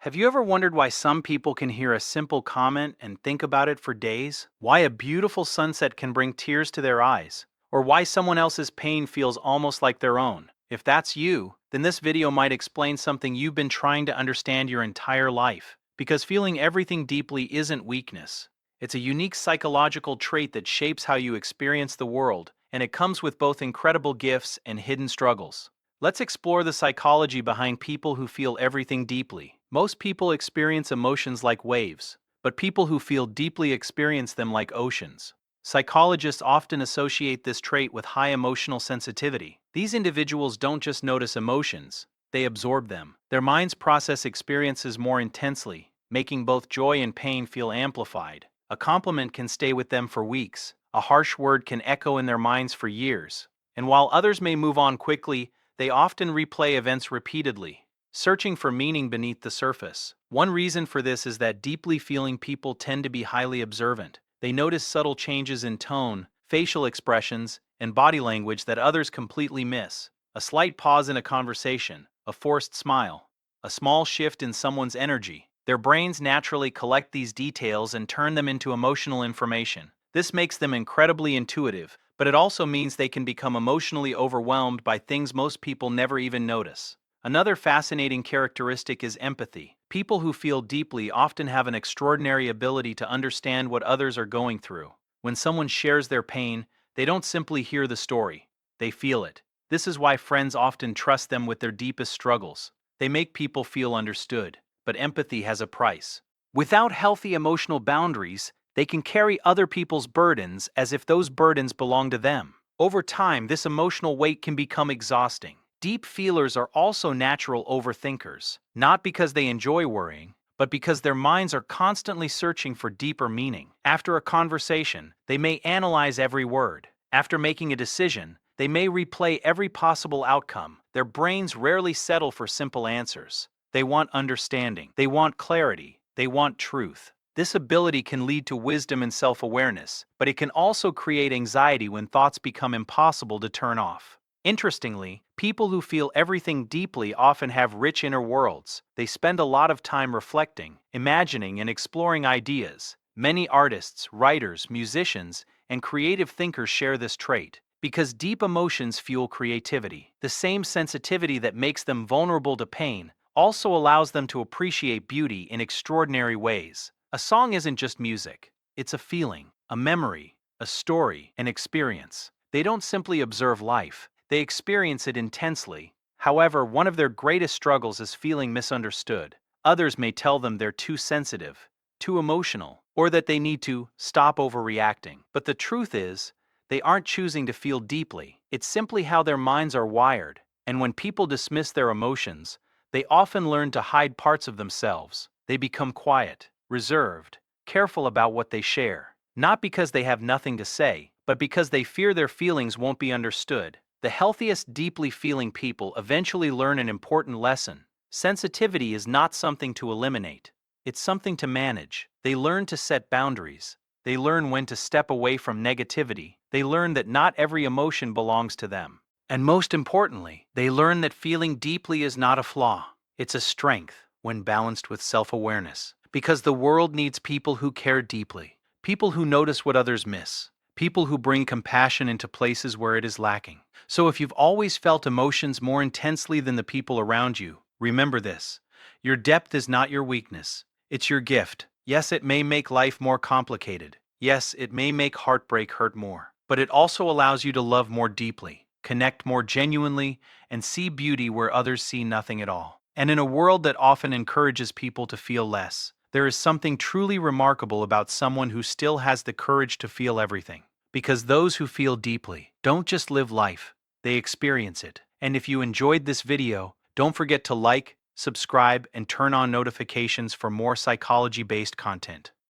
Have you ever wondered why some people can hear a simple comment and think about it for days? Why a beautiful sunset can bring tears to their eyes? Or why someone else's pain feels almost like their own? If that's you, then this video might explain something you've been trying to understand your entire life. Because feeling everything deeply isn't weakness. It's a unique psychological trait that shapes how you experience the world, and it comes with both incredible gifts and hidden struggles. Let's explore the psychology behind people who feel everything deeply. Most people experience emotions like waves, but people who feel deeply experience them like oceans. Psychologists often associate this trait with high emotional sensitivity. These individuals don't just notice emotions, they absorb them. Their minds process experiences more intensely, making both joy and pain feel amplified. A compliment can stay with them for weeks, a harsh word can echo in their minds for years. And while others may move on quickly, they often replay events repeatedly, searching for meaning beneath the surface. One reason for this is that deeply feeling people tend to be highly observant. They notice subtle changes in tone, facial expressions, and body language that others completely miss. A slight pause in a conversation, a forced smile, a small shift in someone's energy. Their brains naturally collect these details and turn them into emotional information. This makes them incredibly intuitive, but it also means they can become emotionally overwhelmed by things most people never even notice. Another fascinating characteristic is empathy. People who feel deeply often have an extraordinary ability to understand what others are going through. When someone shares their pain, they don't simply hear the story, they feel it. This is why friends often trust them with their deepest struggles. They make people feel understood, but empathy has a price. Without healthy emotional boundaries, they can carry other people's burdens as if those burdens belong to them. Over time, this emotional weight can become exhausting. Deep feelers are also natural overthinkers, not because they enjoy worrying, but because their minds are constantly searching for deeper meaning. After a conversation, they may analyze every word. After making a decision, they may replay every possible outcome. Their brains rarely settle for simple answers. They want understanding, they want clarity, they want truth. This ability can lead to wisdom and self-awareness, but it can also create anxiety when thoughts become impossible to turn off. Interestingly, people who feel everything deeply often have rich inner worlds. They spend a lot of time reflecting, imagining, and exploring ideas. Many artists, writers, musicians, and creative thinkers share this trait. Because deep emotions fuel creativity. The same sensitivity that makes them vulnerable to pain also allows them to appreciate beauty in extraordinary ways. A song isn't just music, it's a feeling, a memory, a story, an experience. They don't simply observe life, they experience it intensely. However, one of their greatest struggles is feeling misunderstood. Others may tell them they're too sensitive, too emotional, or that they need to stop overreacting. But the truth is, they aren't choosing to feel deeply. It's simply how their minds are wired. And when people dismiss their emotions, they often learn to hide parts of themselves. They become quiet, reserved, careful about what they share. Not because they have nothing to say, but because they fear their feelings won't be understood. The healthiest, deeply feeling people eventually learn an important lesson. Sensitivity is not something to eliminate. It's something to manage. They learn to set boundaries. They learn when to step away from negativity. They learn that not every emotion belongs to them. And most importantly, they learn that feeling deeply is not a flaw. It's a strength when balanced with self-awareness. Because the world needs people who care deeply, people who notice what others miss, people who bring compassion into places where it is lacking. So if you've always felt emotions more intensely than the people around you, remember this. Your depth is not your weakness. It's your gift. Yes, it may make life more complicated. Yes, it may make heartbreak hurt more. But it also allows you to love more deeply, connect more genuinely, and see beauty where others see nothing at all. And in a world that often encourages people to feel less, there is something truly remarkable about someone who still has the courage to feel everything. Because those who feel deeply don't just live life, they experience it. And if you enjoyed this video, don't forget to like, subscribe, and turn on notifications for more psychology-based content.